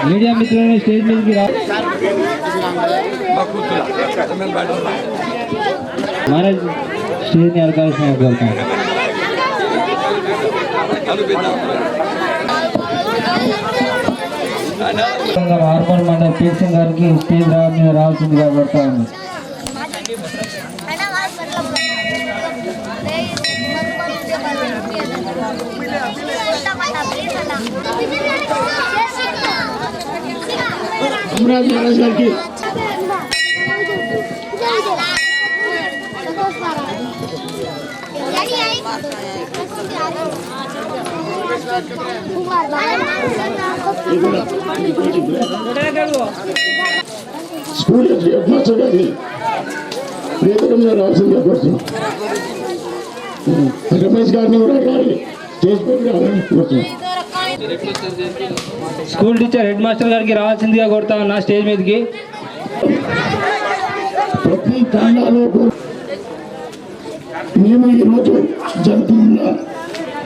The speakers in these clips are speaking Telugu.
మీడియా మిత్రులను స్టేజ్ మీదకి మహారాజ్ స్టేజ్ని అలకాల్సిన కోరుతాను. హార్మోన్ మండలి పీఎస్ఎం గారికి స్టేజ్ మీద రావాల్సిందిగా కోరుతా ఉంది. महाराज गाరికి స్కూల్ హెడ్ మాస్టర్ గారిని వేదికగా రావాల్సిందిగా కోరుతున్నాం. రమేష్ గారిని కూడా రావాలి, స్టేజ్ పైకి రావాలని కోరుతున్నాం. స్కూల్ టీచర్ హెడ్ మాస్టర్ గారికి రావాల్సిందిగా కోరుతా ఉన్నా స్టేజ్ మీదకి. ప్రతి తాండాలో మేము ఈరోజు జరుగుతున్న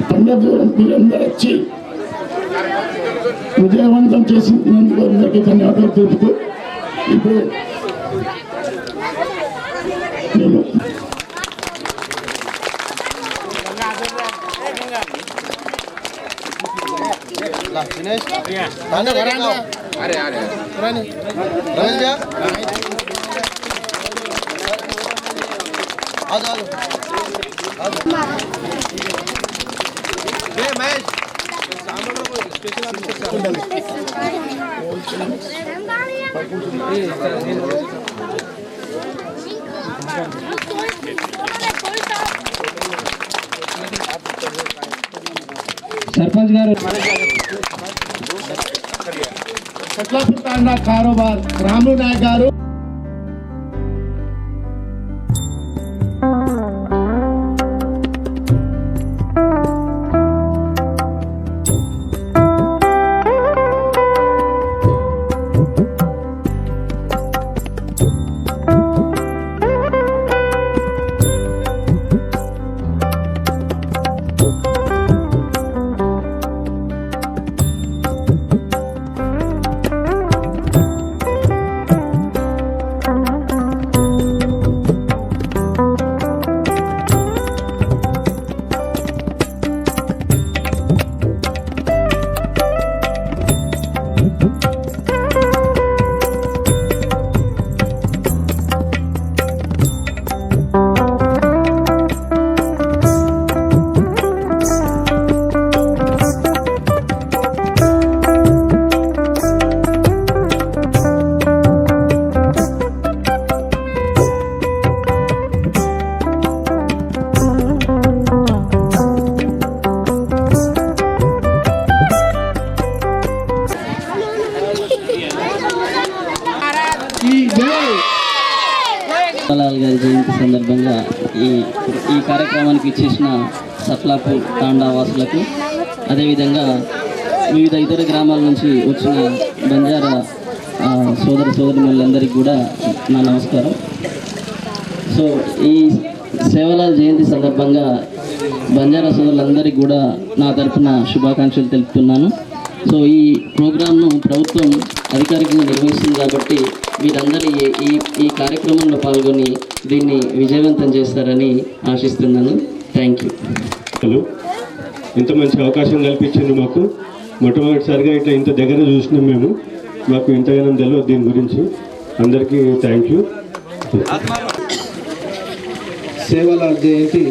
పండుగ మీరందరూ వచ్చి విజయవంతం చేసినందుకు అందరికీ ధన్యవాదాలు తెలుపుతూ ఇప్పుడు నేను सरपंच गारू कारोबार रामू नायक गारू గారి జయంతి సందర్భంగా ఈ కార్యక్రమానికి ఇచ్చేసిన సత్లాపూర్ తాండా వాసులకు, అదేవిధంగా వివిధ ఇతర గ్రామాల నుంచి వచ్చిన బంజారా సోదరులందరికీ కూడా నా నమస్కారం. సో ఈ సేవలాల్ జయంతి సందర్భంగా బంజారా సోదరులందరికీ కూడా నా తరఫున శుభాకాంక్షలు తెలుపుతున్నాను. సో ఈ ప్రోగ్రాంను ప్రభుత్వం అధికారికంగా నిర్వహిస్తుంది కాబట్టి మీరందరూ ఈ కార్యక్రమంలో పాల్గొని దీన్ని విజయవంతం చేస్తారని ఆశిస్తున్నాను. Thank you. ఇంత మంచి అవకాశం కల్పించింది మాకు. మొట్టమొదటిసారిగా ఇట్లా ఇంత దగ్గర చూసినాం మేము. మాకు ఇంతగానో తెలియదు దీని గురించి. అందరికీ థ్యాంక్ యూ. సేవలాల్ జయంతి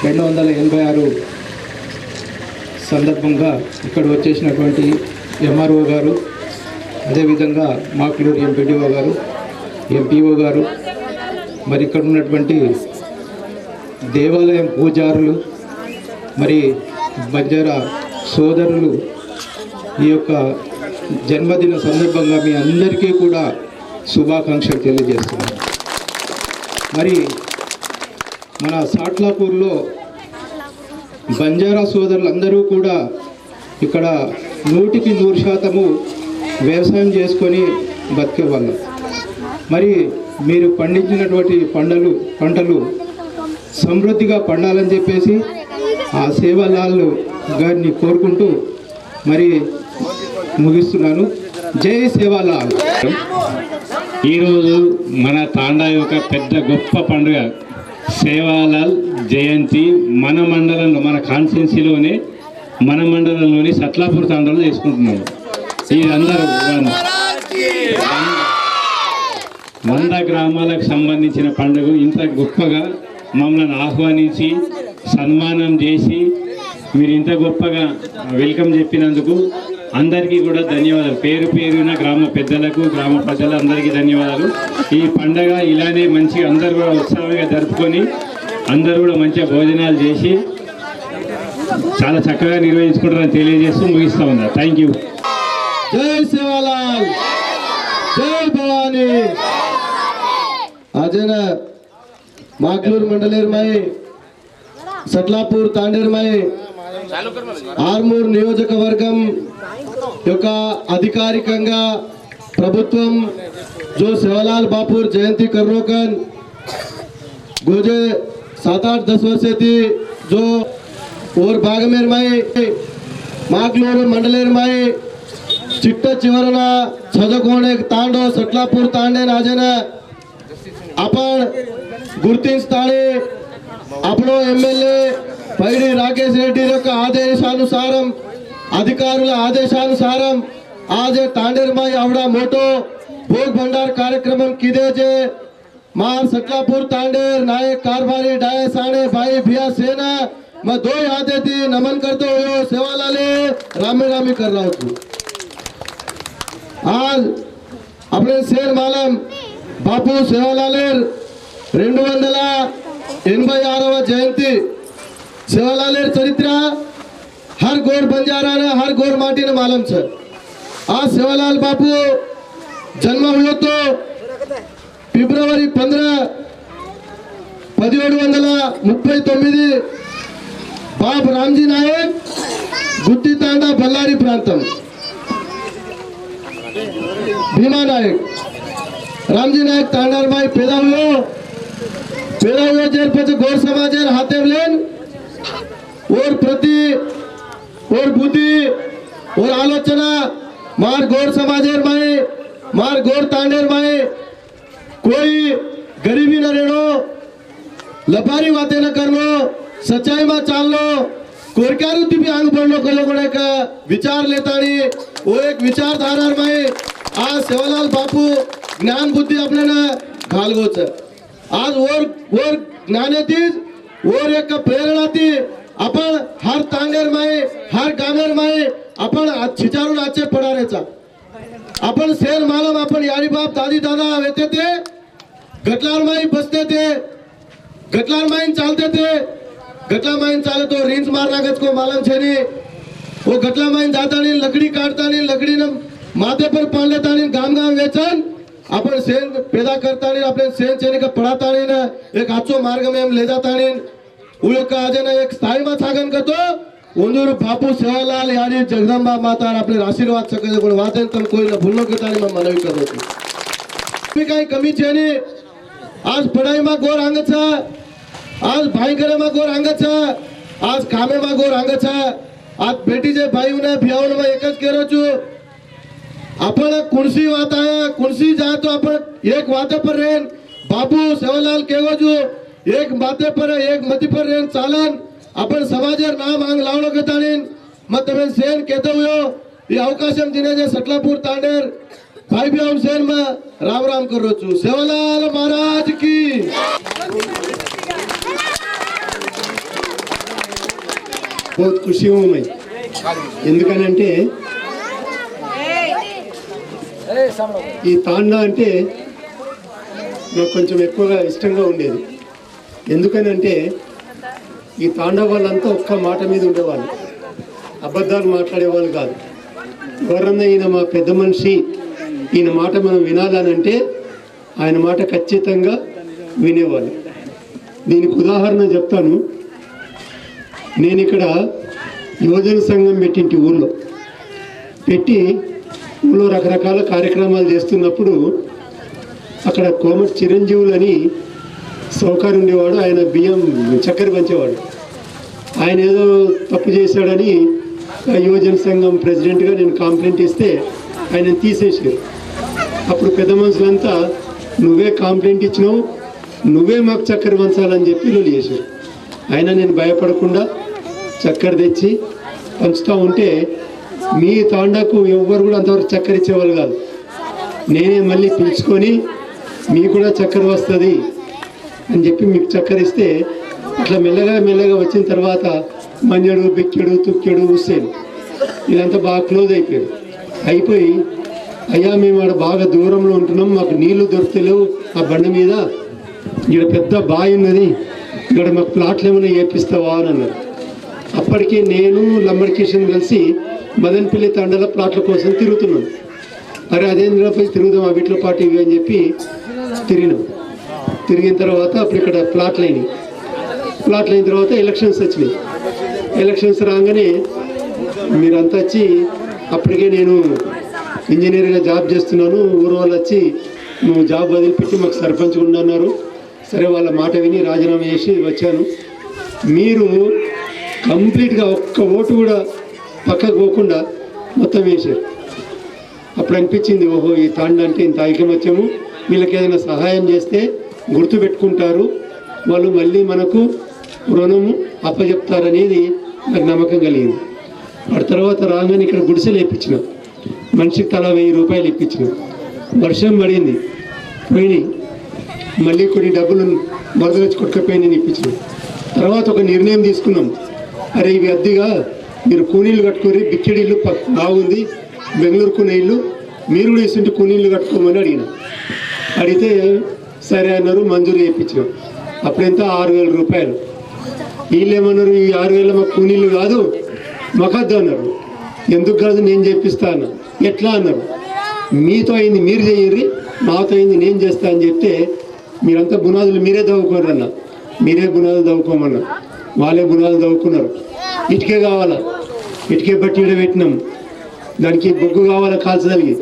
286 సందర్భంగా ఇక్కడ వచ్చేసినటువంటి ఎంఆర్ఓ గారు, అదేవిధంగా మాక్లూరు ఎంపీడీఓ గారు, ఎంపీఓ గారు, మరి ఇక్కడ ఉన్నటువంటి దేవాలయం పూజారులు, మరి బంజారా సోదరులు, ఈ యొక్క జన్మదిన సందర్భంగా మీ అందరికీ కూడా శుభాకాంక్షలు తెలియజేస్తున్నాను. మరి మన సాట్లాపూర్లో బంజారా సోదరులందరూ కూడా ఇక్కడ 100కి 100% వ్యవసాయం చేసుకొని బతికేవాళ్ళం. మరి మీరు పండించినటువంటి పంటలు సమృద్ధిగా పండాలని చెప్పేసి ఆ సేవలాల్ గారిని కోరుకుంటూ మరి ముగిస్తున్నాను. జై సేవాలాల్. ఈరోజు మన తాండా యొక్క పెద్ద గొప్ప పండుగ సేవాలాల్ జయంతి మన మండలంలో, మన కాన్స్టిట్యున్సీలోనే, మన మండలంలోని సట్లాపూర్ తాండాలో చేసుకుంటున్నాము. ఇది అందరూ 100 గ్రామాలకు సంబంధించిన పండుగ ఇంత గొప్పగా మమ్మల్ని ఆహ్వానించి సన్మానం చేసి మీరు ఇంత గొప్పగా వెల్కమ్ చెప్పినందుకు అందరికీ కూడా ధన్యవాదాలు. పేరు పేరున గ్రామ పెద్దలకు, గ్రామ ప్రజలందరికీ ధన్యవాదాలు. ఈ పండగ ఇలానే మంచిగా అందరూ కూడా ఉత్సాహంగా జరుపుకొని అందరూ కూడా మంచిగా భోజనాలు చేసి చాలా చక్కగా నిర్వహించుకుంటారని తెలియజేస్తూ ముగిస్తా ఉన్నా. Thank you. जय सेवालाल, जय भवानी. आज ना मागलूर मंडलेर माई, सटलापूर तांडेर माई, आर्मूर नियोजकवर्गम యొక్క అధికారికంగా ప్రభుత్వం जो सेवालाल बापूर जयंती कर्रोकन गोजे 7-8-10 वर्ष थी जो और बागमेर माई मागलूर मंडलेर माई चिट्ट चिवरना छजकोणे तांडो सटलापूर तांडे नाजेन आपण गुर्तिंचताणी आपणो एमएलए पैडी राकेश रेड्डी యొక్క ఆదేశానుసారం అధికారుల ఆదేశానుసారం आज तांडेर माई आवडा मोटो भोग भंडार कार्यक्रम किदे जे मार सटलापूर तांडेर नायक कारभारी डाय साणे भाई भिया सेना मैं 2 हाथे थी नमन करते हुए सेवालाले रामे रामी कर रहा हूँ. आज अपने शेर मालम बापू सेवालालेर 286వ जयंती सेवालालेर चरित्र हर गोर बंजारा ने हर गोर माटी ने मालूम है. आज सेवालाल बापू जन्म हुआ तो ఫిబ్రవరి 15 1739 बाप रामजी नायक गुत्ती तांडा बल्लारी प्रांतम भीमा नायक रामजी नायक तांडार माई पैदा हुए जेर पचे गौर समाजेर हाथे लेन और प्रति और बुद्धि और आलोचना मार गौर समाजेर माई मार गौर तांडेर माई कोई गरीबी न रेड़ो लपारी बातें न करनो सच्चाई में चालनो कोरक्यारुती भी आंग बढ़नो कर लोगों का विचार लेता नहीं वो एक विचारधारा में आज सेवालाल बापू ज्ञान बुद्धि अपने ना घालगो छ. आज और ज्ञाने थी और एक प्रेरणा थी अपन हर तांडेर में हर गामेर में अपन छिचारून आचे पडारेचा अपन शेर मालम अपन यारी बाप दादी दादा वेते थे गटलार माई बसते थे गटलार माइन चालते थे गटला माइन चाले तो रेंज मारना गज को मालूम छे नहीं वो गटला माइन जाता नहीं लकड़ी काटता नहीं लकड़ी ने माथे पर पान लेता नहीं गाम गाम वेचन अपन सेन पैदा करता नहीं अपने सेन चेने का पढ़ाता नहीं ना एक अच्छो मार्ग में हम ले जाता नहीं वो लोग का आज ना एक स्थायी में सागन का तो उन्दूर बापू सेवालाल यानी जगदम्बा माता अपने आशीर्वाद सके कोई वाते तुम कोई न भूलनो के तानी मैं मनवी करो थी कहीं कमी छे नहीं. आज पढ़ाई में गोर आंग छ आज भाई घरे में गोर आंग छ आज कामे में गोर आंग छ आज बेटी जे भाई ने भियावन में एक ज केरो छु अपन कुणसी वात आया कुणसी जाए तो अपन एक वाते पर रेन बापू सेवालाल केगो छु एक बाते पर एक मति पर रेन चालन अपन समाजेर नाम आंग लावणो के ताणीन मैं तमे सेन कहते हुए ये अवकाशम दिने जे सटलापूर तांडेर भाई भी हम सेन में राम राम करो छु. सेवालाल महाराज की बहुत खुशी हूँ मैं ఎందుకనంటే ఈ తాండా అంటే నాకు కొంచెం ఎక్కువగా ఇష్టంగా ఉండేది. ఎందుకనంటే ఈ తాండా వాళ్ళంతా ఒక్క మాట మీద ఉండేవాళ్ళు, అబద్ధాలు మాట్లాడేవాళ్ళు కాదు. ఎవరన్నా ఈయన మా పెద్ద మనిషి ఈయన మాట మనం వినాలనంటే ఆయన మాట ఖచ్చితంగా వినేవాళ్ళు. దీనికి ఉదాహరణ చెప్తాను. నేను ఇక్కడ యువజన సంఘం పెట్టింటి ఊళ్ళో పెట్టి ఊళ్ళో రకరకాల కార్యక్రమాలు చేస్తున్నప్పుడు అక్కడ కోమటి చిరంజీవులని సౌకర్యం ఉండేవాడు. ఆయన బియ్యం చక్కెర పంచేవాడు. ఆయన ఏదో తప్పు చేశాడని యువజన సంఘం ప్రెసిడెంట్గా నేను కంప్లైంట్ ఇస్తే ఆయన తీసేసారు. అప్పుడు పెద్ద మనుషులంతా నువ్వే కంప్లైంట్ ఇచ్చినావు, నువ్వే మాకు చక్కెర పంచాలని చెప్పి లొల్లి చేశారు. అయినా నేను భయపడకుండా చక్కెర తెచ్చి పంచుతూ ఉంటే మీ తాండాకు ఎవ్వరు కూడా అంతవరకు చక్కెర ఇచ్చేవాళ్ళు కాదు. నేనే మళ్ళీ పిలుచుకొని మీకు కూడా చక్కెర వస్తుంది అని చెప్పి మీకు చక్కెర ఇస్తే అట్లా మెల్లగా మెల్లగా వచ్చిన తర్వాత మంజడు, బిక్కెడు, తుక్కెడు, హుస్సేన్ ఇదంతా బాగా క్లోజ్ అయిపోయి అయ్యా మేము ఆడ బాగా దూరంలో ఉంటున్నాం, మాకు నీళ్లు దొరుకుతలేవు, ఆ బండ మీద ఇక్కడ పెద్ద బావి ఉన్నది, ఇక్కడ మాకు ప్లాట్లు ఏమైనా వేపిస్తావా అని అన్నారు. అప్పటికే నేను లంబడి కిషన్ కలిసి మదనపల్లి తండల ప్లాట్ల కోసం తిరుగుతున్నాం. అరే అదేంద్ర పోయి తిరుగుదాం ఆ వీటిలో పాటు ఇవి అని చెప్పి తిరిగిన తర్వాత అప్పుడు ఇక్కడ ప్లాట్లు అయిన తర్వాత ఎలక్షన్స్ వచ్చినాయి. ఎలక్షన్స్ రాగానే మీరంతా వచ్చి, అప్పటికే నేను ఇంజనీర్గా జాబ్ చేస్తున్నాను, ఊరు వాళ్ళు వచ్చి నువ్వు జాబ్ వదిలిపెట్టి మాకు సర్పంచ్ ఉండన్నారు. సరే వాళ్ళ మాట విని రాజీనామా చేసి వచ్చాను. మీరు కంప్లీట్గా ఒక్క ఓటు కూడా పక్కకు పోకుండా మొత్తం వేశారు. అప్పుడు అనిపించింది, ఓహో ఈ తాండ అంటే ఇంత ఐకమత్యము, వీళ్ళకి ఏదైనా సహాయం చేస్తే గుర్తుపెట్టుకుంటారు, వాళ్ళు మళ్ళీ మనకు రుణము అప్పచెప్తారనేది నాకు నమ్మకం కలిగింది. ఆ తర్వాత రాగానే ఇక్కడ గుడిసెలు ఇప్పించిన, మనిషికి తలా 1000 రూపాయలు ఇప్పించిన. వర్షం పడింది, పోయినాయి, మళ్ళీ కొన్ని డబ్బులు వరదలొచ్చి కొట్టుకపోయి ఇప్పించిన. తర్వాత ఒక నిర్ణయం తీసుకున్నాం, అరే ఇవి అద్దెగా మీరు కూనీళ్ళు కట్టుకోరి, బిక్కిడి ఇల్లు బాగుంది, బెంగళూరు కూనే ఇల్లు, మీరు కూడా ఇస్తుంటే కూనీళ్ళు కట్టుకోమని అడిగితే సరే అన్నారు, మంజూరు చేయించిన. అప్పుడెంత 6000 రూపాయలు. వీళ్ళు ఏమన్నారు, ఈ 6000 మాకు కూనీళ్ళు కాదు మాకద్దు అన్నారు. ఎందుకు కాదు, నేను చేపిస్తా అన్న. ఎట్లా అన్నారు, మీతో అయింది మీరు చేయర్రి, నాతో అయింది నేను చేస్తా అని చెప్తే మీరంతా బునాదులు మీరే దవ్వుకోరు అన్న. మీరే బునాదులు దవ్వుకోమన్నా, వాళ్ళే బునాదులు దవ్వుకున్నారు. ఇటుకే కావాలా, ఇటుకే బట్టి ఈడ పెట్టినాం, దానికి బొగ్గు కావాలా కాల్చదలిగి.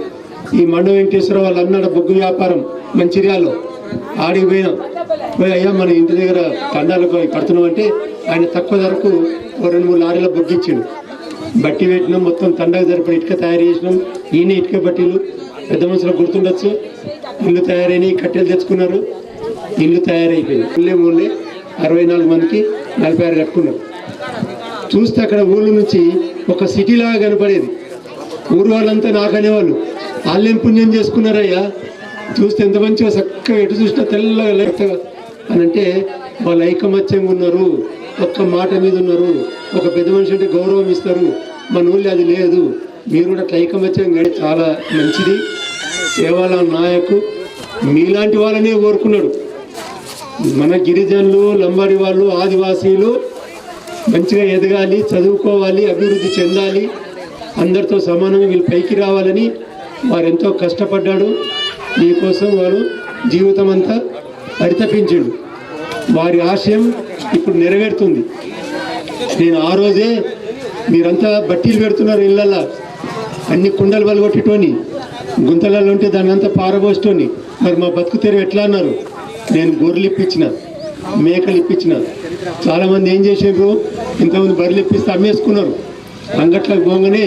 ఈ మండ వెంకటేశ్వర వాళ్ళు అన్నాడు బొగ్గు వ్యాపారం మంచిర్యాలలో, ఆడికి పోయినా పోయి అయ్యా మన ఇంటి దగ్గర తండాలకు కడుతున్నాం అంటే ఆయన తక్కువ ధరకు 2-3 లారీల బొగ్గు ఇచ్చిండు. బట్టి పెట్టినాం, మొత్తం తండకు సరిపడి ఇటుక తయారు చేసినాం. ఈయన ఇటుక బట్టీలు పెద్ద మనుషులకు గుర్తుండొచ్చు. ఇల్లు తయారైనాయి, కట్టెలు తెచ్చుకున్నారు, ఇల్లు తయారైపోయింది. ఊళ్ళే 64 మందికి 46 కట్టుకున్నారు. చూస్తే అక్కడ ఊళ్ళ నుంచి ఒక సిటీలాగా కనపడేది. ఊరు వాళ్ళంతా నాకనేవాళ్ళు, వాళ్ళేం పుణ్యం చేసుకున్నారయ్యా, చూస్తే ఎంత మంచిగా చక్కగా ఎటు చూసినా తెల్లగా లేకపోతే అని అంటే వాళ్ళు ఐకమత్యంగా ఉన్నారు, ఒక్క మాట మీద ఉన్నారు, ఒక పెద్ద మనిషి అంటే గౌరవం ఇస్తారు. మన ఊళ్ళో అది లేదు, మీరు కూడా అట్లా ఐకమత్యంగా చాలా మంచిది. సేవల నాయకు మీలాంటి వాళ్ళనే కోరుకున్నాడు. మన గిరిజనులు, లంబాడి వాళ్ళు, ఆదివాసీలు మంచిగా ఎదగాలి, చదువుకోవాలి, అభివృద్ధి చెందాలి, అందరితో సమానంగా వీళ్ళు పైకి రావాలని వారు ఎంతో కష్టపడ్డాడు. మీకోసం వారు జీవితం అంతా పరితపించిండు. వారి ఆశయం ఇప్పుడు నెరవేరుతుంది. నేను ఆ రోజే మీరంతా బట్టీలు పెడుతున్నారు ఇళ్ళల్లో, అన్ని కుండలు బలగొట్టేటోని, గుంతలలో ఉంటే దాన్ని అంతా పారబోసేటోని. మరి మా బతుకు తెరువు ఎట్లా అన్నారు, నేను గొర్రెలు ఇప్పించిన, మేకలు ఇప్పించిన. చాలామంది ఏం చేసారు, ఇంతమంది బర్రెలు ఇప్పిస్తే అమ్మేసుకున్నారు. అంగట్లకు పోగానే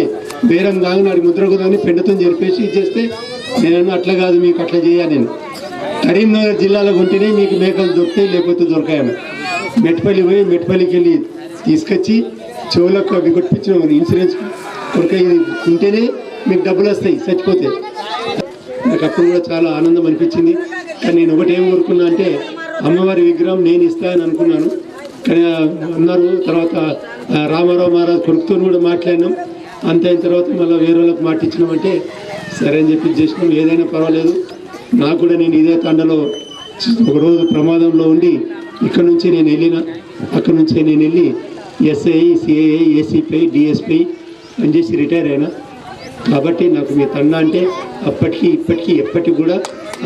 బేరం కాగానే ముద్ర కుదని పెండతో జరిపేసి ఇచ్చేస్తే నేను అట్లా కాదు, మీకు అట్లా చేయాలి. నేను కరీంనగర్ జిల్లాలో ఉంటేనే మీకు మేకలు దొరుకుతాయి, లేకపోతే దొరకాయని మెట్పల్లి పోయి మెట్పల్లికి వెళ్ళి తీసుకొచ్చి చెవులకు అవి కొట్టించిన ఇన్సూరెన్స్ కొరక ఇది ఉంటేనే మీకు డబ్బులు వస్తాయి చచ్చిపోతే. నాకు అప్పుడు కూడా చాలా ఆనందం అనిపించింది. కానీ నేను ఒకటి ఏం కోరుకున్నా అంటే అమ్మవారి విగ్రహం నేను ఇస్తానని అనుకున్నాను. కానీ అన్నారు. తర్వాత రామారావు మహారాజ్ కొడుకుతో కూడా మాట్లాడినాం. అంత అయిన తర్వాత మళ్ళీ వేరే వాళ్ళకి మాట ఇచ్చినామంటే సరే అని చెప్పి చేసినాం. ఏదైనా పర్వాలేదు. నాకు కూడా నేను ఇదే తండలో ఒకరోజు ప్రమాదంలో ఉండి ఇక్కడ నుంచి నేను వెళ్ళిన, అక్కడ నుంచి నేను వెళ్ళి ఎస్ఐ, సిఐ, ఏసీపీ, డిఎస్పీ అని చేసి రిటైర్ అయినా. కాబట్టి నాకు మీ తండ అంటే అప్పటికి ఇప్పటికీ ఎప్పటికి కూడా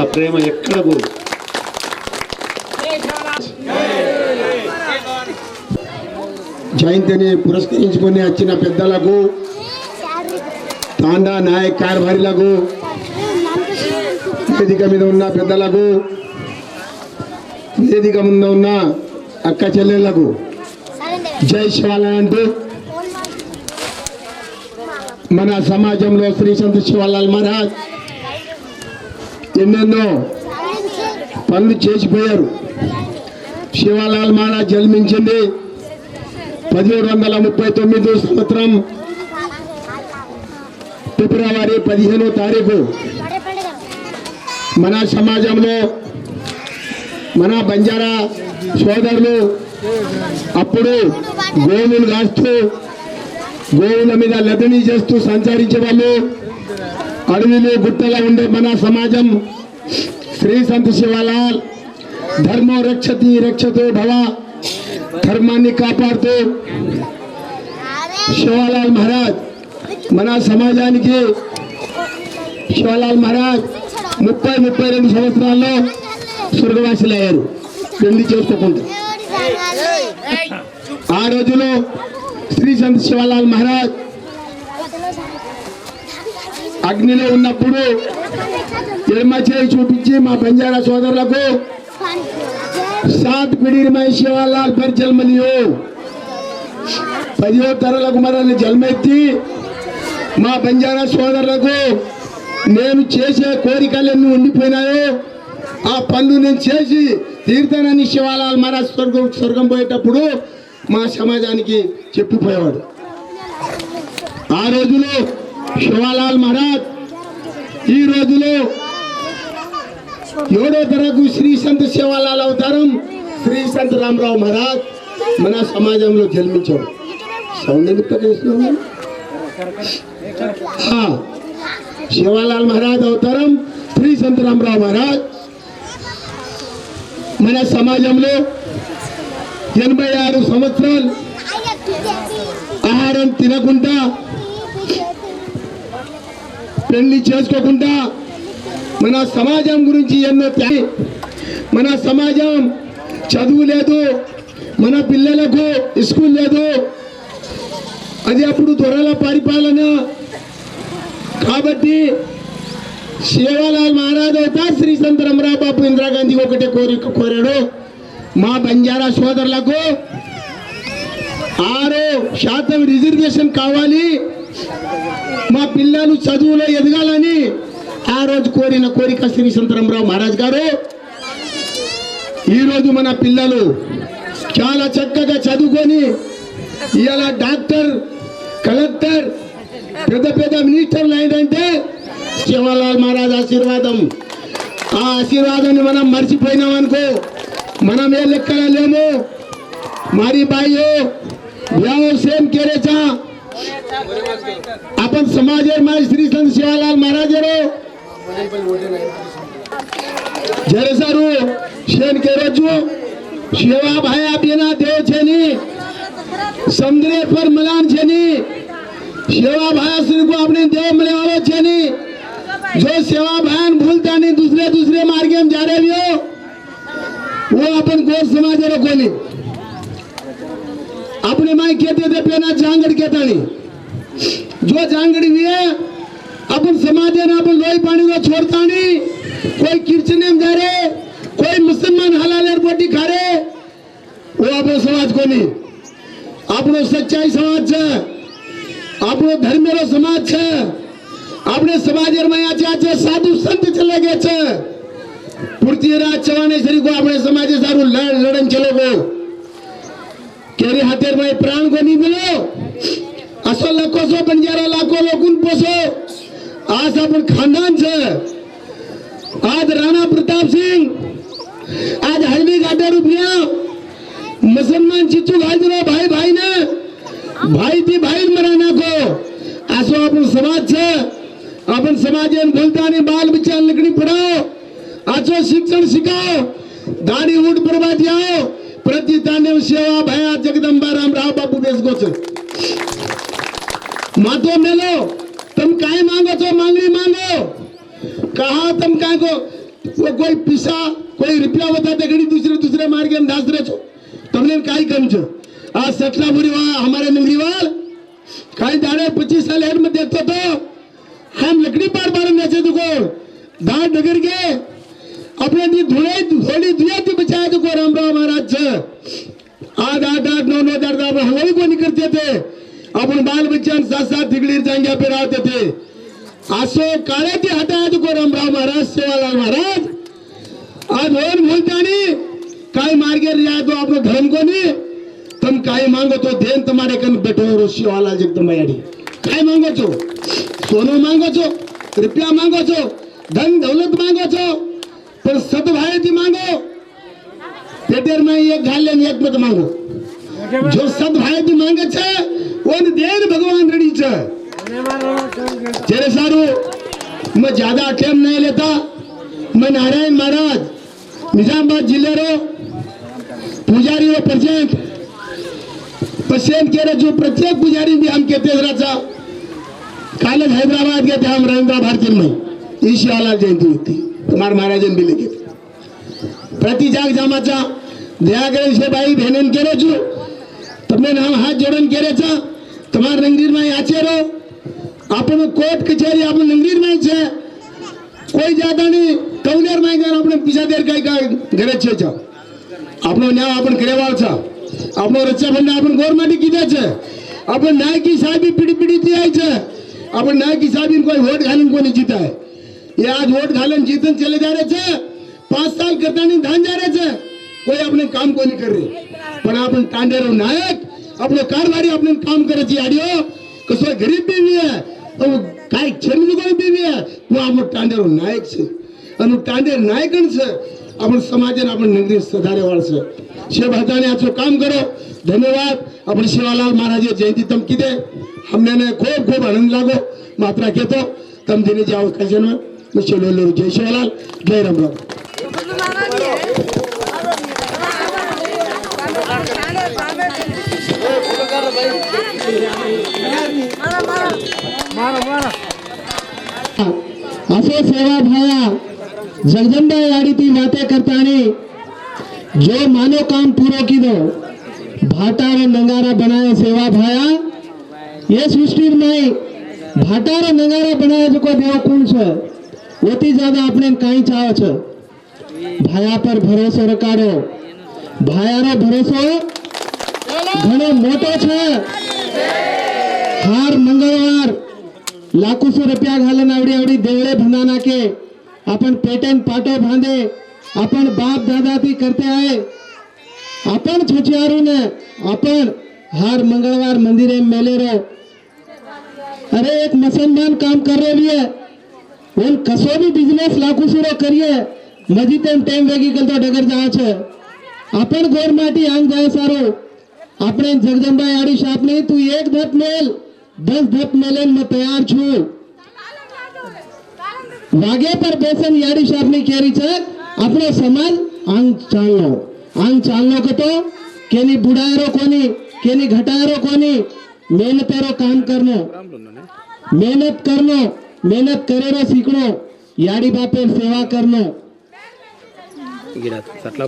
ఆ ప్రేమ ఎక్కడ పోదు. జయంతిని పురస్కరించుకొని వచ్చిన పెద్దలకు, తాండా నాయక్ కార్యభారులకు, వేదిక మీద ఉన్న పెద్దలకు, వేదిక ముందు ఉన్న అక్క చెల్లెళ్లకు జై శివాలయ అంటూ మన సమాజంలో శ్రీ సంత్ శివలాల్ మహారాజ్ ఎన్నెన్నో పనులు చేసిపోయారు. శివలాల్ మహారాజ్ జన్మించింది 1739 సంవత్సరం ఫిబ్రవరి 15వ తారీఖు. మన సమాజంలో మన బంజారా సోదరులు అప్పుడు గోవులు కాస్తూ గోవుల మీద లెదని చేస్తూ సంచరించే వాళ్ళు. అడవిలో గుట్టలో ఉండే మన సమాజం శ్రీ సంత్ శివలాల్ ధర్మో రక్షతి రక్షతో భవ, ధర్మాన్ని కాపాడుతూ శివలాల్ మహారాజ్ మన సమాజానికి శివలాల్ మహారాజ్ 32 సంవత్సరాల్లో స్వర్గవాసులు అయ్యారు పెళ్లి చేసుకోకుండా. ఆ రోజులో శ్రీ సంత్ శివలాల్ మహారాజ్ అగ్నిలో ఉన్నప్పుడు ఎడమ చేయి చూపించి మా బంజారా సోదరులకు 7 पीढ़ी में शिवलाल पर जन्म लियो 10వ తరాలకు మనల్ని జన్మెత్తి మా బంజారా సోదరులకు నేను చేసే కోరికలన్నీ ఉండిపోయినాయో ఆ పనులు నేను చేసి తీర్థానని శివలాల్ మహారాజ్ స్వర్గం పోయేటప్పుడు మా సమాజానికి చెప్పిపోయేవాడు. ఆ రోజులో శివలాల్ మహారాజ్ ఈ రోజులో 7వ తరగతి శ్రీ సంత్ శివలాల్ అవతారం శ్రీ సంత్ రామరావు మహారాజ్ మన సమాజంలో జన్మించాడు. శివలాల్ మహారాజ్ అవతారం శ్రీ సంత్ రామరావు మహారాజ్ మన సమాజంలో 86 సంవత్సరాలు ఆహారం తినకుండా పెళ్లి చేసుకోకుండా మన సమాజం గురించి ఎన్నో మన సమాజం చదువు లేదు, మన పిల్లలకు స్కూల్ లేదు, అది అప్పుడు దొరల పరిపాలన. కాబట్టి శివలాల్ మహారాజ్ అవుతా శ్రీ సంత్ రామరావు బాబు ఇందిరాగాంధీ ఒకటే కోరిక కోరాడు, మా బంజారా సోదరులకు 6% రిజర్వేషన్ కావాలి, మా పిల్లలు చదువులో ఎదగాలని ఆ రోజు కోరిన కోరిక శ్రీ సంత్ రామరావు మహారాజ్ గారు. ఈరోజు మన పిల్లలు చాలా చక్కగా చదువుకొని ఇలా డాక్టర్, కలెక్టర్, పెద్ద పెద్ద మినిస్టర్లు ఏంటంటే శివలాల్ మహారాజ్ ఆశీర్వాదం. ఆ ఆశీర్వాదాన్ని మనం మర్చిపోయినాం అనుకో మనం ఏ లెక్కల లేము. मारी भाइयों ब्याह सेम केरे चा अपन समाजेर में श्री संत शिवलाल महाराज जरे सारू शेन केरो जो शिवा भाई आप ये ना देव छेनी समुद्रे पर मलान छेनी शिवा भाई श्री को अपने देव मिले वालों छेनी जो सेवा भाई भूलता नहीं दूसरे दूसरे मार्गे में जा रहे हो वो अपन गौर समाज को नहीं अपने माई कहते थे पेना जांगड़ कहता नहीं जो जांगड़ी हुई है अपन समाज है ना अपन लोही पानी को छोड़ता नहीं कोई कीर्तने में जा रहे कोई मुसलमान हलाल रोटी खा रहे वो अपने समाज को नहीं अपनो सच्चाई समाज है अपनो धर्मेरो समाज है अपने समाज में आचे साधु संत चले गए छे पृथ्वीराज चौहानेश्वरी को अपने समाज सारू लड़न चलो गो केरी हाथेर में प्राण को नहीं मिलो असो लाखों सो बंजारा लाखों लोगुन पोसो आज अपन खानदान से आज राणा प्रताप सिंह आज हल्दी घाटे रुपया मुसलमान चिच्चू घाल दो भाई भाई ने भाई थी भाई मराना को आसो अपन समाज से अपन समाज भूलता नहीं बाल बच्चा लकड़ी पढ़ाओ आसो शिक्षण सिखाओ दाढ़ी ऊट बर्बाद जाओ प्रति ताने सेवा भया जगदम्बा राम राव बाबू बेस गोच मातो मेलो तुम काय मांगो तो मांगनी मांगो कहा तुम काय को वो कोई पिसा कोई रुपया बता दे दूसरे दूसरे मार्गे में दास रहे छो तुमने काय कम छो आज सटला बुरी वहां हमारे नगरीवाल काय दाड़े 25 साल हेड में देखते तो हम लकड़ी पार पार नचे दुकोड़ दाड़ डगर के अपने दी धोड़ी धोड़ी दुनिया की बचाए तो को रामराव महाराज से 8 9 10 हलवाई को नहीं करते थे अपन बाल बच्चा साथ साथ तिगड़ी जांग्या पे रहते थे आसो काले थे हटाया को रामराव महाराज सेवालाल महाराज आज और बोलता नहीं काय मार के रिया तो आपने धर्म को नहीं तुम काय मांगो तो देन तुम्हारे कन बैठो और शिवालाल जगदम्बायाड़ी काय मांगो छो सोनो मांगो छो रुपया मांगो छो धन दौलत मांगो छो पर सद्भाव थी मांगो पेटेर में एक घाल लेने एक मत मांगो जो सद्भाव थी मांगे छे वो देन भगवान रेडी छे चेरे सारू मैं ज्यादा टाइम नहीं लेता मैं नारायण महाराज निजामाबाद जिले रो पुजारी रो पेशेंट के रे जो प्रत्येक पुजारी भी हम कहते रहा काल हैदराबाद गए थे हम रविंद्र भारती में ईश्वरलाल जयंती होती कुमार महाराजन भी लेके प्रति जाग जामाचा दया करे से भाई बहनन केरो छु तमने नाम हाथ जोड़न केरे छा તમાર નંગીર માં આચેરો આપણો કોર્ટ કચેરી આપણો નંગીર માં છે કોઈ જાતા નહીં કૌનેર માં ગયો આપણે પીછા દેર કઈ ઘરે છે જા આપણો ન્યાય આપણ કરેવાળ છે આપણો રક્ષા બંને આપણ ગોરમાટી કીધા છે આપણે ન્યાય की साहबी पीढ़ी पीढ़ी થી आई છે આપણે न्याय की साहबी कोई वोट घालन को नहीं जीता है ये आज वोट घालन जीतन चले जा रहे थे 5 साल करता नहीं धान जा रहे थे कोई अपने काम को नहीं कर रहे पर अपन टांडेरो नायक अपने कारभारी अपने काम करे छी आडियो कसो गरीब भी है तो काय छेली कोई भी है वो आपन टांडेरो नायक छे अनु टांडेर नायकन छे अपन समाजन अपन नगरी सुधारे वाल छे शे बताने आछो काम करो धन्यवाद अपन शिवालाल महाराज जयंती तम कीदे हमने ने खूब खूब आनंद लागो मात्रा केतो तम दिने जाओ कजन में चलो लो जय शिवालाल जय राम राम असे सेवा भाया जगदंबा याडी ती बातें करतानी जो मानो काम पूरो की दो भाटा रो नंगारा बनाए सेवा भाया ये सृष्टि में भाटा रो नंगारा बनाए जो को देव कौन छे ओती ज्यादा अपने काई चाहो छे भाया पर भरोसा रखाड़ो भाया रो भरोसा घणो मोटो छे हर मंगलवार लाखों सौ रुपया घालन आवड़ी आवड़ी देवड़े भंडाना के अपन पेटन पाटो बांधे अपन बाप दादा थी करते आए अपन छछियारू ने अपन हर मंगलवार मंदिरे में मेले रहो अरे एक मुसलमान काम कर रहे भी है उन कसो भी बिजनेस लाखों सौ करिए मजीते टाइम वेगी कल तो डगर जाए छे अपन गोर माटी आंग जाए सारो अपने जगदंबा याड़ी शाप नहीं तू एक धप मेल 10 धप मेलन में तैयार छू वागे पर बेसन याड़ी शाप नहीं केरी छे अपने समाज आंग चालनो के तो केनी बुढ़ायरो कोनी केनी घटायरो कोनी मेहनतेरो काम करनो मेहनत करेरो सीखनो याड़ी बापे सेवा करनो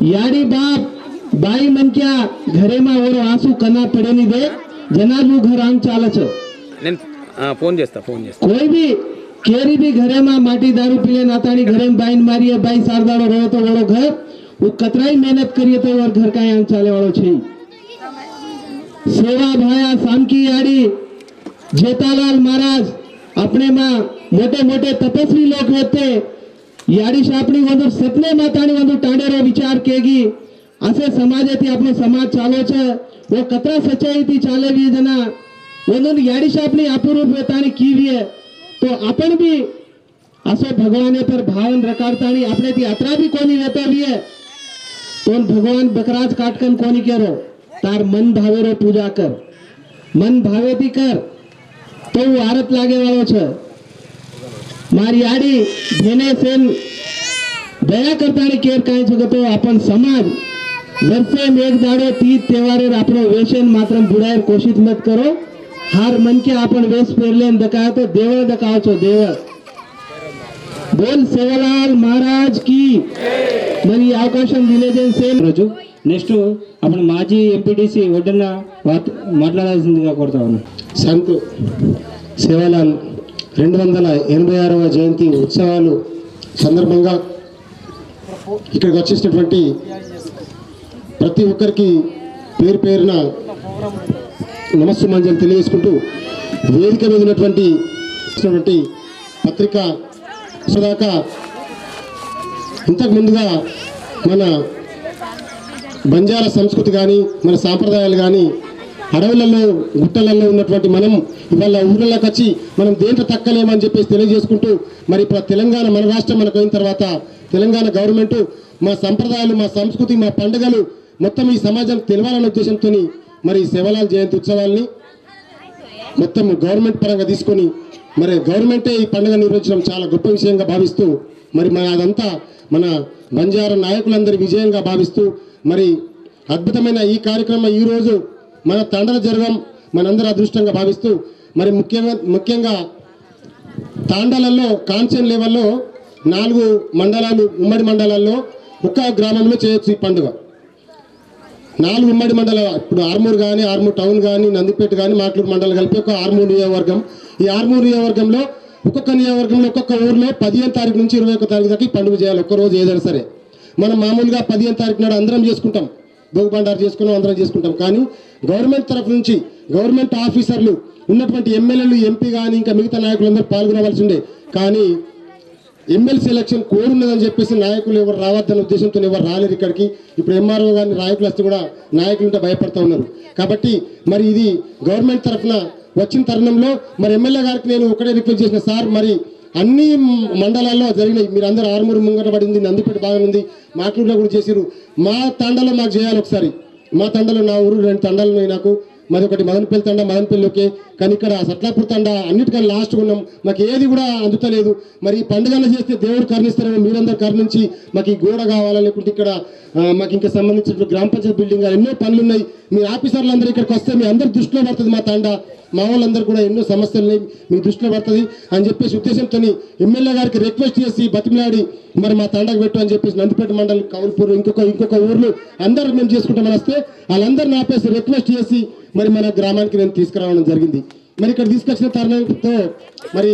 याड़ी बाप बाई मन क्या घरे में और आंसू कना पड़े नहीं दे जनाजू घर आंग चाले छे फोन చేస్తా कोई भी केरी भी घरे में माटी दारू पीले नातानी घरे में बाइन मारी है बाई सारदारो रहो तो वालो घर वो कतराई मेहनत करिए तो और घर का आंग चाले वालो छे सेवा भाया सामकी याड़ी जेतालाल महाराज अपने में मोटे मोटे तपस्वी लोग होते याड़ी शापनी वंदु सपने मातानी वंदु टांडेरो विचार केगी असे समाजाती आपनो समाज चालो छे वो कतरा सच्चाई थी चाले भी जना वंदु याड़ी शापनी अपूर्व वेतानी कीवी है तो अपन भी असो भगवान पर भावन रकारतानी अपने थी अतरा भी कोनी वेतो भी है तो भगवान बकराज काटकन कोनी केरो तार मन भावेरो पूजा कर मन भावेती कर तो वो आरत लागे वालो छे मारी याड़ी भेने सेन दया करतानी केर काई छे तो अपन समाज वर्षे में एक दाड़ो तीज त्योहारे अपनो वेशन मात्र बुढ़ायर कोशिश मत करो हर मन के अपन वेश पेरलेन दकायो तो देवळ दकाओ छो देवळ बोल सेवालाल महाराज की मरी అవకాశం दिलेदेन सेन రోజు నెక్స్ట్ అప్పుడు మాజీ ఎంపీటీసీ ఒడ్డన్న మాట్లాడాల్సిందిగా కోరుతాను సంత్ సేవాలాల్ 286వ జయంతి ఉత్సవాలు సందర్భంగా ఇక్కడికి వచ్చేసినటువంటి ప్రతి ఒక్కరికి పేరు పేరున నమస్సుమాంజలి తెలియజేసుకుంటూ వేదిక మీద ఉన్నటువంటి పత్రిక దాకా ఇంతకు ముందుగా మన బంజారా సంస్కృతి కానీ మన సాంప్రదాయాలు కానీ అడవులలో గుట్టలలో ఉన్నటువంటి మనం ఇవాళ ఊళ్ళలోకి వచ్చి మనం దేంట్లో తక్కలేమని చెప్పేసి తెలియజేసుకుంటూ మరి ఇప్పుడు తెలంగాణ మన రాష్ట్రం మనకు అయిన తర్వాత తెలంగాణ గవర్నమెంట్ మా సంప్రదాయాలు మా సంస్కృతి మా పండుగలు మొత్తం ఈ సమాజం తెలవాలనే ఉద్దేశంతో మరి సేవలాల్ జయంతి ఉత్సవాల్ని మొత్తం గవర్నమెంట్ పరంగా తీసుకొని మరి గవర్నమెంటే ఈ పండుగ నిర్వహించడం చాలా గొప్ప విషయంగా భావిస్తూ మరి అదంతా మన బంజారా నాయకులందరి విజయంగా భావిస్తూ మరి అద్భుతమైన ఈ కార్యక్రమం ఈరోజు మన తండల జరగడం మనందరి అదృష్టంగా భావిస్తూ మరి ముఖ్యంగా తాండాలలో కాన్సెన్ లెవెల్లో 4 మండలాలు ఉమ్మడి మండలాల్లో ఒక్క గ్రామంలో చేయొచ్చు ఈ పండుగ. 4 ఉమ్మడి మండలాలు ఇప్పుడు ఆర్మూర్ కానీ ఆర్మూర్ టౌన్ కానీ నందిపేట కానీ మాట్లూరు మండలం కలిపి ఒక ఆర్మూర్ నియోజకవర్గం. ఈ ఆర్మూర్ నియోజకవర్గంలో ఒక్కొక్క నియోజకవర్గంలో ఒక్కొక్క ఊర్లో 15వ తారీఖు నుంచి 21వ తారీఖు దాకా ఈ పండుగ చేయాలి. ఒక్కరోజు ఏదైనా సరే మనం మామూలుగా 15వ తారీఖు నాడు అందరం చేసుకుంటాం, భోగి బండారు చేసుకున్నాం, అందరం చేసుకుంటాం. కానీ గవర్నమెంట్ తరఫు నుంచి గవర్నమెంట్ ఆఫీసర్లు ఉన్నటువంటి ఎమ్మెల్యేలు ఎంపీ కానీ ఇంకా మిగతా నాయకులందరూ పాల్గొనవలసి ఉండే. కానీ ఎమ్మెల్సీ ఎలక్షన్ కోడ్ ఉన్నదని చెప్పేసి నాయకులు ఎవరు రావద్దన్న ఉద్దేశంతో ఎవరు రాలేరు ఇక్కడికి. ఇప్పుడు ఎంఆర్ఓ కానీ నాయకులు వస్తే కూడా నాయకులుంటే భయపడుతూ ఉన్నారు. కాబట్టి మరి ఇది గవర్నమెంట్ తరఫున వచ్చిన తరుణంలో మరి ఎమ్మెల్యే గారికి నేను ఒకటే రిక్వెస్ట్ చేసిన, సార్ మరి అన్ని మండలాల్లో జరిగినాయి, మీరు అందరూ ఆర్మూరు ముంగట పడింది, నందిపేట బాగా ఉంది, మాట్లూరులో కూడా చేసిరు, మా తండలో మాకు చేయాలి ఒకసారి. మా తండలో నా ఊరు 2 తండాలు ఉన్నాయి నాకు, మరి ఒకటి మదనపల్లి తండ, మదనపల్లి ఓకే, కానీ ఇక్కడ సట్లాపూర్ తండ అన్నిటికన్నా లాస్ట్గా ఉన్నాం, మాకు ఏది కూడా అందుతలేదు. మరి ఈ పండుగలు చేస్తే దేవుడు కరుణిస్తారని మీరందరూ కరుణించి మాకు ఈ గోడ కావాలా, లేకుంటే ఇక్కడ మాకు ఇంకా సంబంధించిన గ్రామ పంచాయతీ బిల్డింగ్ ఎన్నో పనులు ఉన్నాయి, మీ ఆఫీసర్లు అందరూ ఇక్కడికి వస్తే మీ అందరి దృష్టిలో పడుతుంది, మా తండ మా వాళ్ళందరూ కూడా ఎన్నో సమస్యలు మీ దృష్టిలో పడుతుంది అని చెప్పేసి ఉద్దేశంతో ఎమ్మెల్యే గారికి రిక్వెస్ట్ చేసి బతిమలాడి మరి మా తండకు పెట్టు అని చెప్పేసి నందిపేట మండలం కౌల్పూర్ ఇంకొక ఊర్లు అందరూ మేము చేసుకుంటామని వస్తే వాళ్ళందరిని ఆపేసి రిక్వెస్ట్ చేసి మరి మన గ్రామానికి నేను తీసుకురావడం జరిగింది. మరి ఇక్కడ తీసుకొచ్చిన తరుణంతో మరి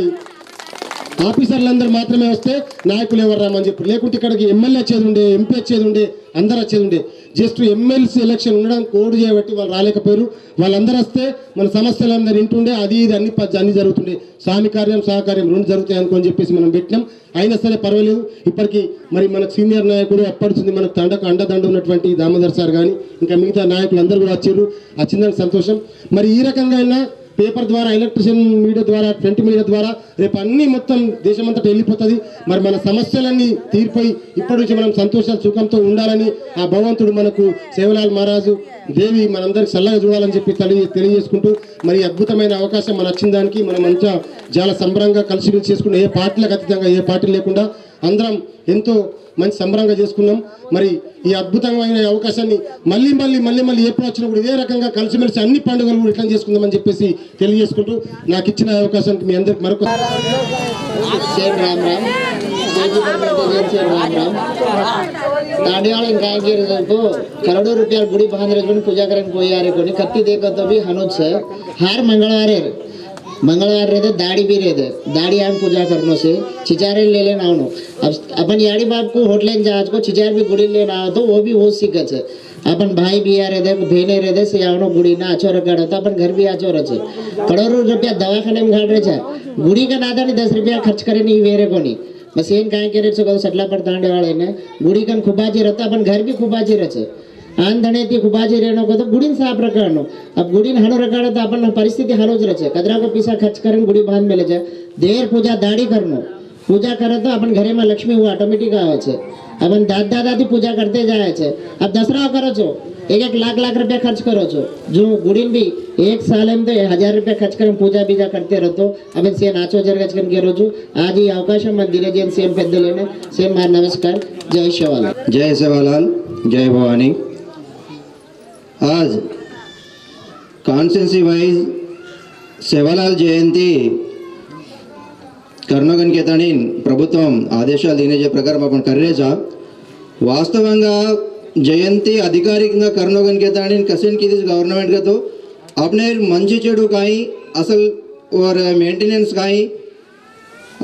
ఆఫీసర్లందరూ మాత్రమే వస్తే నాయకులు ఎవరు రామని చెప్పి, లేకుంటే ఇక్కడికి ఎమ్మెల్యే వచ్చేది ఉండే, ఎంపీ వచ్చేది ఉండే, అందరూ వచ్చేది ఉండే. జస్ట్ ఎమ్మెల్సీ ఎలక్షన్ ఉండడం కోడ్ చేయబట్టి వాళ్ళు రాలేకపోయారు. వాళ్ళందరూ వస్తే మన సమస్యలందరూ ఇంటుండే, అది ఇది అన్ని జరుగుతుండే, స్వామి కార్యం సహకార్యం 2 జరుగుతాయి అనుకోని చెప్పేసి మనం పెట్టినాం. అయినా సరే పర్వాలేదు. ఇప్పటికీ మరి మనకు సీనియర్ నాయకుడు అప్పటింది మనకు తండకు అండదండ ఉన్నటువంటి దామోదర్ సార్ కానీ ఇంకా మిగతా నాయకులు అందరూ కూడా వచ్చారు, వచ్చిందని సంతోషం. మరి ఈ రకంగా అయినా పేపర్ ద్వారా, ఎలక్ట్రిషియన్ మీడియా ద్వారా, ప్రింట్ మీడియా ద్వారా రేపు అన్నీ మొత్తం దేశమంతటా వెళ్ళిపోతుంది. మరి మన సమస్యలన్నీ తీరిపోయి ఇప్పటి నుంచి మనం సంతోషాలు సుఖంతో ఉండాలని ఆ భగవంతుడు మనకు సేవలాల్ మహారాజు దేవి మనందరికి చల్లగా చూడాలని చెప్పి తెలియజేసుకుంటూ మరి అద్భుతమైన అవకాశం మన వచ్చిన దానికి మనం అంతా చాలా సంబరంగా కలిసి చేసుకుని ఏ పార్టీలకు అతీతంగా ఏ పార్టీ లేకుండా అందరం ఎంతో మంచి సంబరంగా చేసుకున్నాం. మరి ఈ అద్భుతమైన అవకాశాన్ని మళ్ళీ ఎప్పుడు వచ్చినా కూడా ఇదే రకంగా కలిసిమెలిసి అన్ని పండుగలు కూడా ఇట్లా చేసుకుందామని చెప్పేసి తెలియజేసుకుంటూ నాకు ఇచ్చిన అవకాశానికి మీ అందరికి మరొక दांडियाल करोड़ों रुपया गुड़ी बांधे पूजा करने कोई कत्ती देखो तो भी हनुज से हर मंगलवार रहते दाढ़ी भी रहते दाढ़ी आम पूजा करने से चिचारे ले लेना आओ अब अपन याड़ी बाप को होटल जहाज को चिचार भी गुड़ी लेना आओ तो वो भी वो सीखे है अपन भाई भी आ रहे थे बहने रहते से आवनो गुड़ी ना अच्छो रखा होता अपन घर भी अच्छो रहे करोड़ों रुपया दवाखाने में घाट रहे गुड़ी का नाता नहीं 10 रुपया खर्च करे नहीं वेरे को नहीं बस एन काय करे सटला पर दांडे वाले ने गुड़ी कन खुबाजी रहता अपन घर भी खुबाजी रहे आन धने थी खुबाजी रहने को तो गुड़ीन साफ रखा अब गुड़ीन हनो रखा तो अपन परिस्थिति हनोज रहे कदरा को पीसा खर्च करें गुड़ी बांध मिले जाए देर पूजा दाढ़ी करनो पूजा करे तो अपन घरे में लक्ष्मी हुआ ऑटोमेटिक आवे छे अपन दादा दादी पूजा करते जाए छे अब दसरा करो छो 1 लाख रुपया खर्च करो छो जो गुड़ीन भी 1 साल में तो 1000 रुपया खर्च कर पूजा बीजा करते रहते अब से नाचो जरगच के रोजू आज ही अवकाश मंदिर जेन सेम पेद्दलेने सेम मार नमस्कार जय सेवालाल जय भवानी आज కాన్స్టిట్యున్సీ వైజ్ సేవలాల్ జయంతి కర్నూలు కేతని ప్రభుత్వం ఆదేశాలు దీనిజే ప్రకారం आपण कर रहे हैं वास्तवंगा जयंती अधिकारिक कर्नोगन केतनी कसिन की गवर्नमेंट का तो अपने मंची चेड़ू काई असल और मेंटेनेंस काई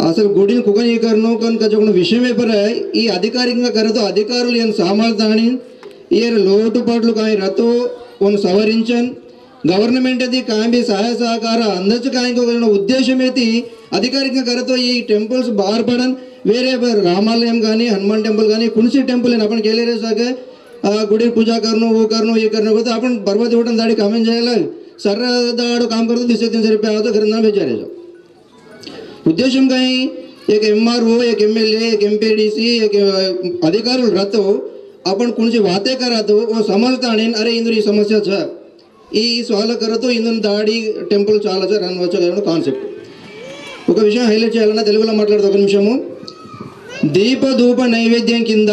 असल गुड़ी कुकन ये करनो कन का जो विषय में पर है ये अधिकारिक करे तो अधिकारुలు सामालतानी ये लोटुपाटलु काई रतो उन सवरिंचन गवर्नमेंट यदि कहीं भी सहाय सहकार अंदर कहीं को उद्देश्य अधिकारिक करतो ये टेंपल्स बाहर पड़न वेरे रामालयम गानी हनुमान टेंपल गानी कुणसी टेंपल अपन केले रे सके गुड़ी पूजा करनो वो करनो ये करनो को तो अपन बर्बाद उठन दाड़ी कामें जाएगा सर दाड़ो काम करते 200-300 रुपये आओ तो घर ना बेचारे जाओ उद्देश्य कहीं एक MRO एक MLA एक MPDC एक अधिकारी रहते हो अपन कौन सी बातें करा तो वो समझता नहीं अरे इंदु ये समस्या छा ये सवाल करा तो इंदु दाड़ी टेंपल चाला छा रन वच्चा करनो कांसेप्ट ఒక విషయం హైలైట్ చేయాలన్నా తెలుగులో మాట్లాడుతూ ఒక నిమిషము దీపధూప నైవేద్యం కింద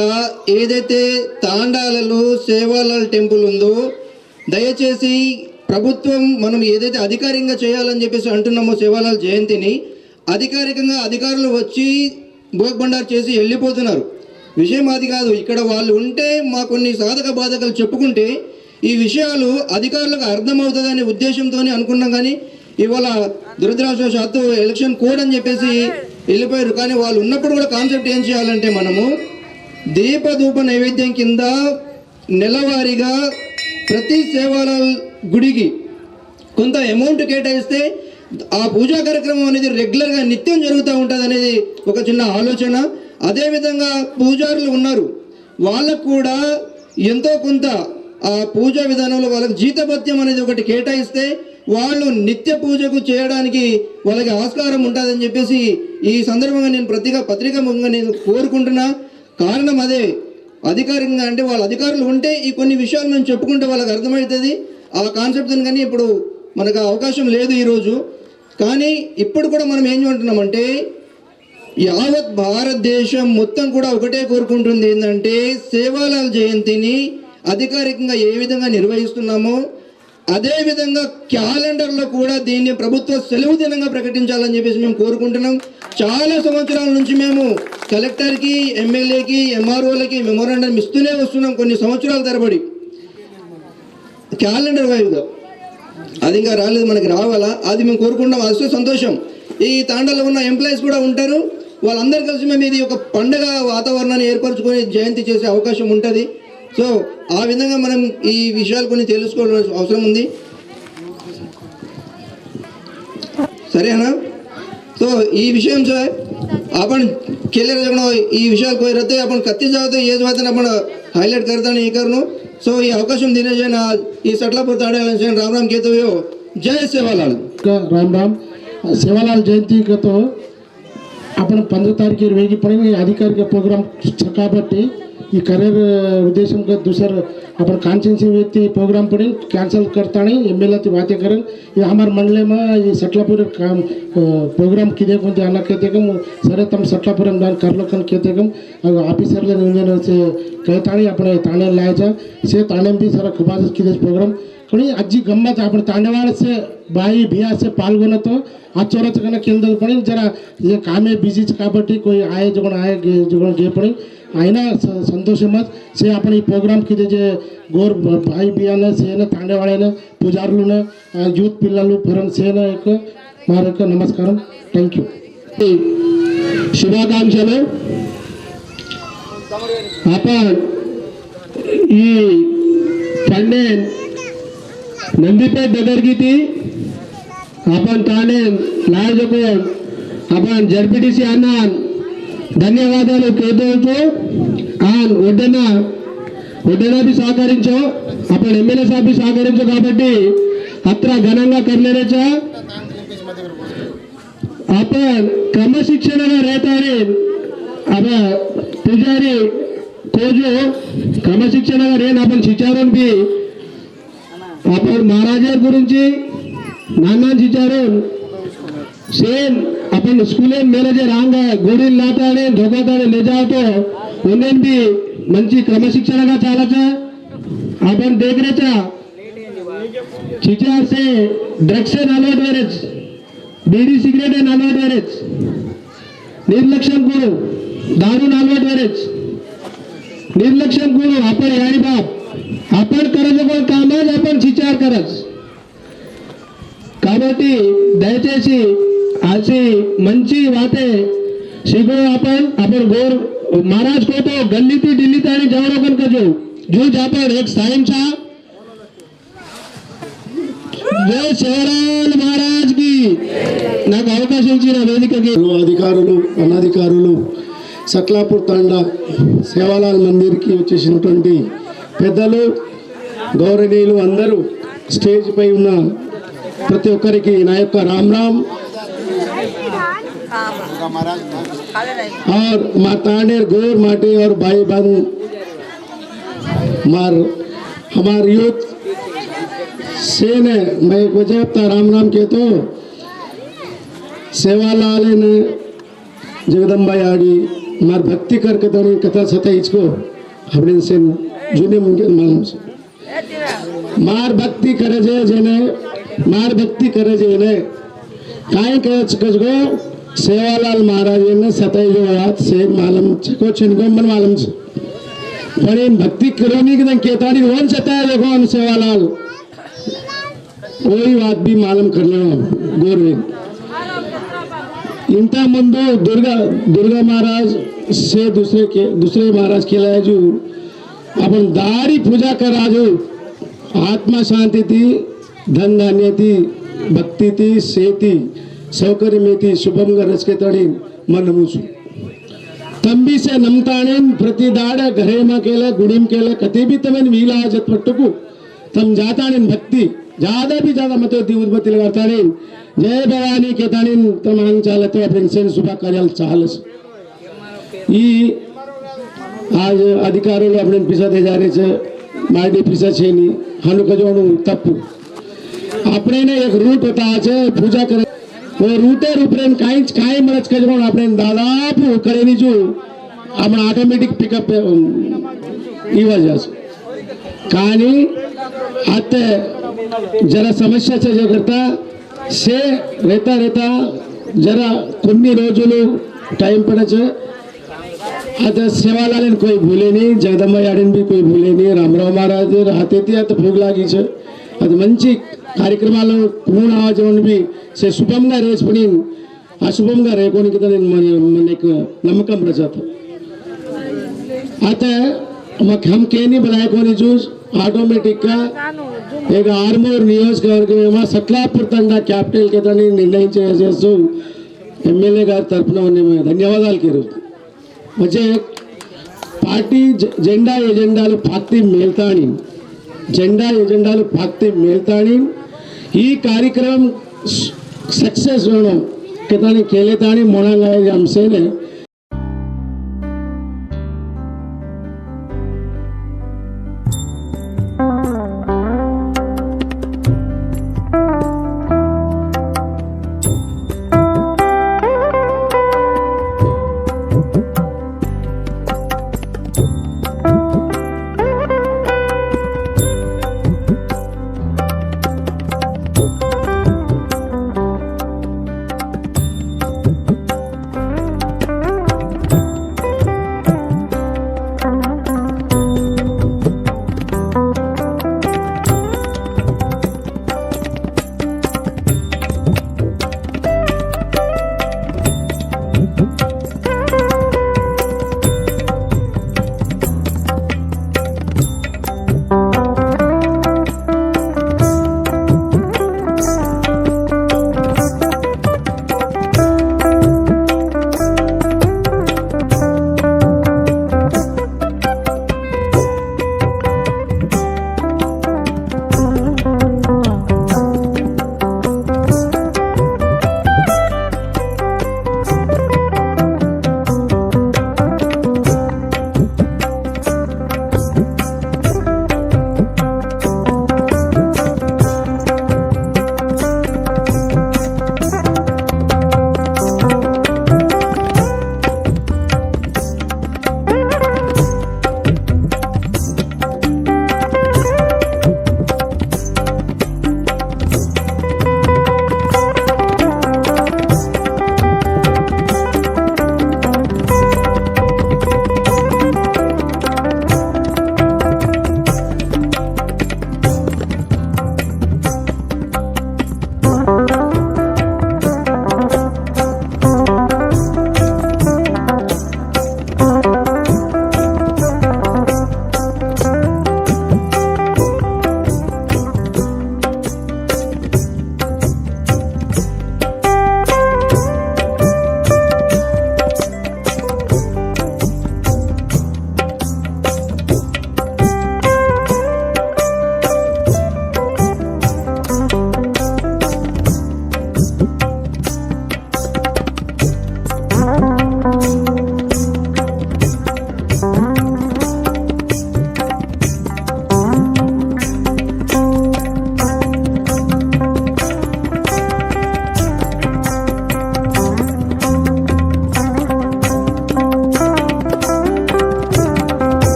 ఏదైతే తాండాలలో సేవాలాల్ టెంపుల్ ఉందో దయచేసి ప్రభుత్వం మనం ఏదైతే అధికారికంగా చేయాలని చెప్పేసి అంటున్నామో సేవాలాల్ జయంతిని అధికారికంగా అధికారులు వచ్చి భోగ్ బండార్ చేసి వెళ్ళిపోతున్నారు విషయం అది కాదు ఇక్కడ వాళ్ళు ఉంటే మా కొన్ని సాధక బాధకాలు చెప్పుకుంటే ఈ విషయాలు అధికారులకు అర్థమవుతుందనే ఉద్దేశంతోనే అనుకున్నాం కానీ ఇవాళ దురదృష్టవశాత్తు ఎలక్షన్ కోడ్ అని చెప్పేసి వెళ్ళిపోయారు కానీ వాళ్ళు ఉన్నప్పుడు కూడా కాన్సెప్ట్ ఏం చేయాలంటే మనము దీపధూప నైవేద్యం కింద నెలవారీగా ప్రతి సేవాలాల్ గుడికి కొంత అమౌంట్ కేటాయిస్తే ఆ పూజా కార్యక్రమం అనేది రెగ్యులర్గా నిత్యం జరుగుతూ ఉంటుంది అనేది ఒక చిన్న ఆలోచన అదేవిధంగా పూజారులు ఉన్నారు వాళ్ళకు కూడా ఎంతో కొంత ఆ పూజా విధానంలో వాళ్ళకి జీతభత్యం అనేది ఒకటి కేటాయిస్తే వాళ్ళు నిత్య పూజకు చేయడానికి వాళ్ళకి ఆస్కారం ఉంటుందని చెప్పేసి ఈ సందర్భంగా నేను పత్రికాముఖంగా నేను కోరుకుంటున్నా కారణం అదే అధికారికంగా అంటే వాళ్ళ అధికారులు ఉంటే ఈ కొన్ని విషయాలు మేము చెప్పుకుంటే వాళ్ళకి అర్థమవుతుంది ఆ కాన్సెప్ట్ని కానీ ఇప్పుడు మనకు అవకాశం లేదు ఈరోజు కానీ ఇప్పుడు కూడా మనం ఏం అంటున్నామంటే యావత్ భారతదేశం మొత్తం కూడా ఒకటే కోరుకుంటుంది ఏంటంటే సేవాలాల్ జయంతిని అధికారికంగా ఏ విధంగా నిర్వహిస్తున్నామో అదేవిధంగా క్యాలెండర్లో కూడా దీన్ని ప్రభుత్వ సెలవు దినంగా ప్రకటించాలని చెప్పేసి మేము కోరుకుంటున్నాం చాలా సంవత్సరాల నుంచి మేము కలెక్టర్కి ఎమ్మెల్యేకి MROలకి మెమోరాండం ఇస్తూనే వస్తున్నాం కొన్ని సంవత్సరాల తరబడి క్యాలెండర్ వైజ్గా అది ఇంకా రాలేదు మనకి రావాలా అది మేము కోరుకుంటాం అదే సంతోషం ఈ తాండాలో ఉన్న ఎంప్లాయీస్ కూడా ఉంటారు వాళ్ళందరూ కలిసి మేము ఇది ఒక పండుగ వాతావరణాన్ని ఏర్పరచుకొని జయంతి చేసే అవకాశం ఉంటుంది సో ఆ విధంగా మనం ఈ విషయాలు కొన్ని తెలుసుకోవాల్సిన అవసరం ఉంది సరేనా तो ये विषय से अपन केले ఈ విషయాలు कोई रहते अपन कत्ती जाओ तो ये बात अपन हाईलाइट करता नहीं करनो सो ये अवकाशम देने जाए ना ये सटलापुर ताड़े राम राम कहते हुए जय सेवालाल राम राम सेवालाल जयंती का तो अपन 15 तारीख वेगी पड़ेंगे अधिकारी का प्रोग्राम కాబట్టి ఈ కరీర్ ఉద్దేశం का दूसरा अपन कॉन्स्टिट्यूंसी व्यक्ति प्रोग्राम पड़े कैंसिल करता नहीं MLA की बातें करें ये हमारे मंडले में ये सटलापुर काम प्रोग्राम किदे को आना कहते कम सरे तम सटलापुर में दान कर लो कन कहते कम ऑफिसर ले इंजन से कहता नहीं अपने ताने लाए जा इसे ताने भी सारा खुबास किदे प्रोग्राम कहीं अज्जी गम्मत अपन तानेवाड़ से भाई भैया से पाल्गोना तो आचोरच कना केंद्र पड़ी जरा ये काम बिजी काबट्टी कोई आए जो आए जो गे पड़ी అయినా సంతోషమత్ సే अपनी प्रोग्राम किदे जे गोर भाई बियाना सेना तांडेवाळेना పూజారులున యూత్ పిల్లలు ఫరం సేన యొక్క మారక నమస్కారం థాంక్యూ శుభాకాంక్షలు आपण ఈ పండే నందిపేట దగ్గరికి ती आपण ताने लाजको आपण జడ్పీటీసీ అన్నా ధన్యవాదాలు కేదోతో ఆన్ వడ్డన भी సహకరించో అప్పుడు ఎమ్మెల్యే సాబ్ भी సహకరించో కాబట్టి అత్ర ఘనంగా करलेरेचा आपण क्रमशिक्षणाला रहताने आता पुजारी को जो क्रमशिक्षणाला रेन आपण विचारून भी आपण महाराजा गुरुंची नाना विचारून सेम अपन स्कूल मैनेजर आंगा गोड़ी लाताने धोखाताने ले जाओ तो उन्हें भी मंची क्रमशिक्षण का चालाचा अपन देख रहे था चिचार से ड्रग्स से नालोट वेरेज बीड़ी सिगरेट नालोट वेरेज निर्लक्षण करो दारू नालोट वेरेज निर्लक्षण करो अपन यारी बाप अपन करज कोई काम है अपन चिचार करज కాబట్టి దయచేసి ऐसी मंची बातें सीखो अपन गोर महाराज को तो गली थी दिल्ली तानी जवरोकन का जो जापर एक साइम सा జై శివలాల్ మహారాజ్ కి. నాకు అవకాశం ఇచ్చిన వేదికకి అధికారులు అనధికారులు సక్లాపూర్ తాండా సేవాలాల్ మందిర్కి వచ్చేసినటువంటి పెద్దలు గౌరవనీయులు అందరూ స్టేజ్ పై ఉన్న ప్రతి ఒక్కరికి నా యొక్క రామ్ రామ్. और मातानेर गोर माटे और भाई बहन हमारे यूथ से ने मैं वजह राम राम के तो सेवालाल ने जगदम्बा आड़ी मार भक्ति करके तो कथा सता इसको हमने से जूने मुंगे मालूम से मार भक्ति करे जेने मार भक्ति करे जेने काहे कजगो सेवालाल महाराज ने सताई जो बात से मालूम को छिनगोमन मालूम से पर इन भक्ति करोनी के केताड़ी कौन सताया देखो हम सेवालाल वही बात भी मालूम कर लो गौरव इंता मुंदो दुर्गा महाराज से दूसरे महाराज के लिए जो अपन दारी पूजा कर राजू आत्मा शांति थी धन धान्य थी भक्ति थी सेती सौकर्य में थी शुभम रच के तड़ी मन मुसु तंबी से नमताणे प्रति दाड़ घरे में केला गुड़ीम केला कति भी तमें वीला जत पट्टुकु तम जाताणे भक्ति ज्यादा भी ज्यादा मत उद्बत्ती लगाताणे जय भवानी के ताणे तम आंग चालते अपने सेन शुभ कार्याल चालस ई आज अधिकारुలు अपने पिसा दे जा रहे छे माडी पिसा छे नी हनु कजोनु तप्पु अपने ने एक रूट होता है पूजा करे वो रूटे रूपरेन काई मरच कजरो अपने दादापु करेनी जो अपना ऑटोमेटिक पिकअप ई वजह से కానీ आते जरा समस्या से जो करता से रहता जरा కొన్ని రోజులు टाइम पड़े आता सेवालाल कोई भूले नहीं जगदम्बा याडीन भी कोई भूले नहीं रामराव महाराज राहते थे आता भोग लागी छे అది మంచి కార్యక్రమాలు పూర్ణ ఆవజన్ भी से शुभंगा रेस पड़ी अशुभंगा रेकोनी की मन एक नमकम रचाता आता हम के नहीं बनाए कोनी चूज ऑटोमेटिक का एक आर्मोर नियोजकवर्ग में सत्लापुर తండా कैपिटल के तनी నిర్ణయించేసేసు ఎమ్మెల్యే గారి తరపున మేము ధన్యవాదాలు కేరు వచ్చే పార్టీ జెండా ఎజెండాలు పార్టీ మేల్తాని జెండా ఎజెండాలు పార్టీ మేల్తాని ఈ కార్యక్రమం सक्सेस होना कितनी केले तानी मोना हमसे ने